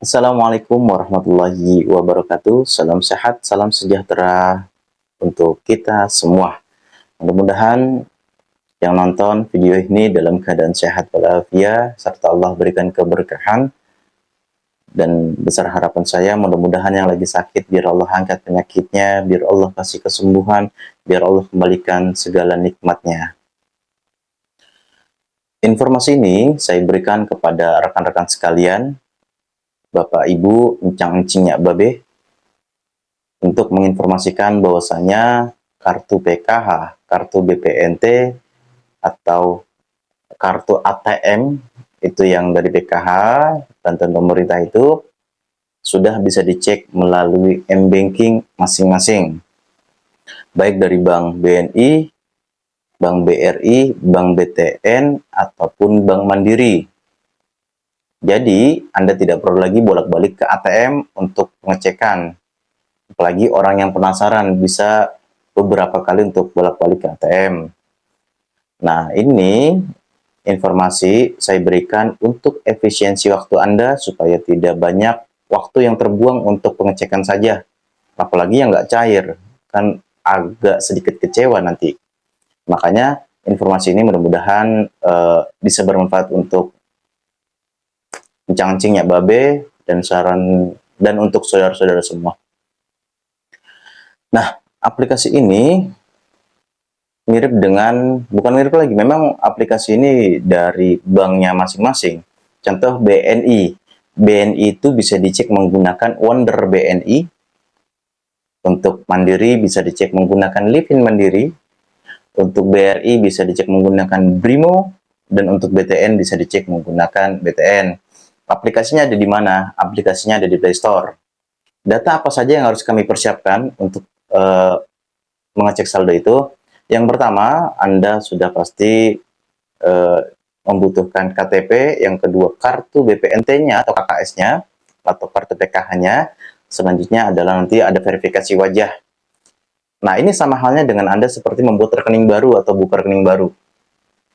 Assalamualaikum warahmatullahi wabarakatuh. Salam sehat, salam sejahtera untuk kita semua. Mudah-mudahan yang nonton video ini dalam keadaan sehat walafiat, serta Allah berikan keberkahan. Dan besar harapan saya, mudah-mudahan yang lagi sakit, biar Allah angkat penyakitnya, biar Allah kasih kesembuhan, biar Allah kembalikan segala nikmatnya. Informasi ini saya berikan kepada rekan-rekan sekalian, Bapak Ibu, encang-encingnya Babe, untuk menginformasikan bahwasanya kartu PKH, kartu BPNT, atau kartu ATM itu yang dari PKH, bantuan pemerintah itu sudah bisa dicek melalui M-Banking masing-masing, baik dari Bank BNI, Bank BRI, Bank BTN, ataupun Bank Mandiri. Jadi, Anda tidak perlu lagi bolak-balik ke ATM untuk pengecekan. Apalagi orang yang penasaran bisa beberapa kali untuk bolak-balik ke ATM. Nah, ini informasi saya berikan untuk efisiensi waktu Anda supaya tidak banyak waktu yang terbuang untuk pengecekan saja. Apalagi yang nggak cair, kan agak sedikit kecewa nanti. Makanya informasi ini mudah-mudahan bisa bermanfaat untuk encang-encingnya Babe dan saran dan untuk saudara-saudara semua. Nah, aplikasi ini mirip dengan, bukan mirip lagi, memang aplikasi ini dari banknya masing-masing. Contoh BNI. BNI itu bisa dicek menggunakan Wonder BNI. Untuk Mandiri bisa dicek menggunakan Livin Mandiri. Untuk BRI bisa dicek menggunakan Brimo. Dan untuk BTN bisa dicek menggunakan BTN. Aplikasinya ada di mana? Aplikasinya ada di Play Store. Data apa saja yang harus kami persiapkan untuk mengecek saldo itu? Yang pertama, Anda sudah pasti membutuhkan KTP, yang kedua kartu BPNT-nya atau KKS-nya, atau kartu PKH-nya, selanjutnya adalah nanti ada verifikasi wajah. Nah, ini sama halnya dengan Anda seperti membuat rekening baru atau buka rekening baru.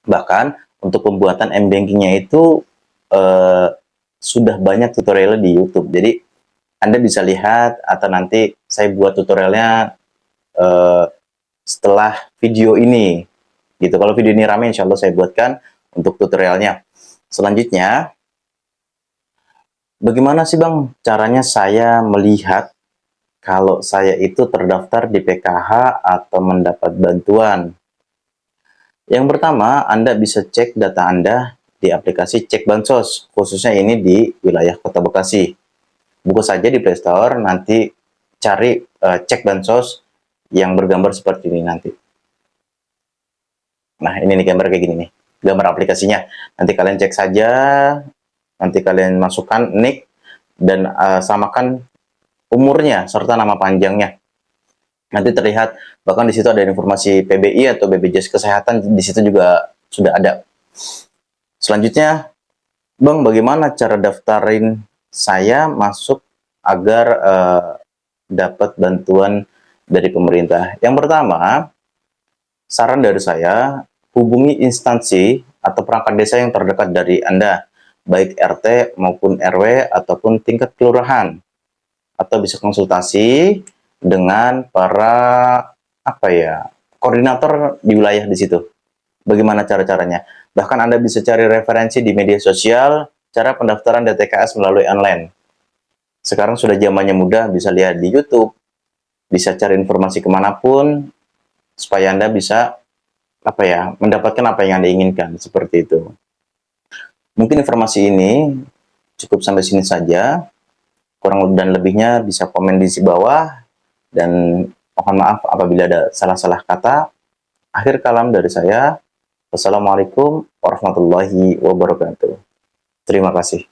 Bahkan, untuk pembuatan M-Banking-nya itu sudah banyak tutorialnya di YouTube. Jadi, Anda bisa lihat atau nanti saya buat tutorialnya setelah video ini gitu. Kalau video ini rame, insya Allah saya buatkan untuk tutorialnya. Selanjutnya, bagaimana sih Bang caranya saya melihat kalau saya itu terdaftar di PKH atau mendapat bantuan? Yang pertama, Anda bisa cek data Anda di aplikasi Cek Bansos, khususnya ini di wilayah Kota Bekasi. Buka saja di Play Store, nanti cari Cek Bansos yang bergambar seperti ini nanti. Nah, ini nih gambar kayak gini nih, gambar aplikasinya. Nanti kalian cek saja, nanti kalian masukkan nick dan samakan umurnya serta nama panjangnya. Nanti terlihat, bahkan di situ ada informasi PBI atau BPJS Kesehatan, di situ juga sudah ada. Selanjutnya, Bang, bagaimana cara daftarin saya masuk agar dapat bantuan dari pemerintah? Yang pertama, saran dari saya, hubungi instansi atau perangkat desa yang terdekat dari Anda, baik RT maupun RW ataupun tingkat kelurahan. Atau bisa konsultasi dengan para koordinator di wilayah di situ. Bagaimana cara-caranya? Bahkan Anda bisa cari referensi di media sosial, cara pendaftaran DTKS melalui online. Sekarang sudah zamannya mudah, bisa lihat di YouTube, bisa cari informasi kemanapun, supaya Anda bisa mendapatkan apa yang Anda inginkan, seperti itu. Mungkin informasi ini cukup sampai sini saja. Kurang dan lebihnya bisa komen di bawah, dan mohon maaf apabila ada salah-salah kata. Akhir kalam dari saya, wassalamualaikum warahmatullahi wabarakatuh. Terima kasih.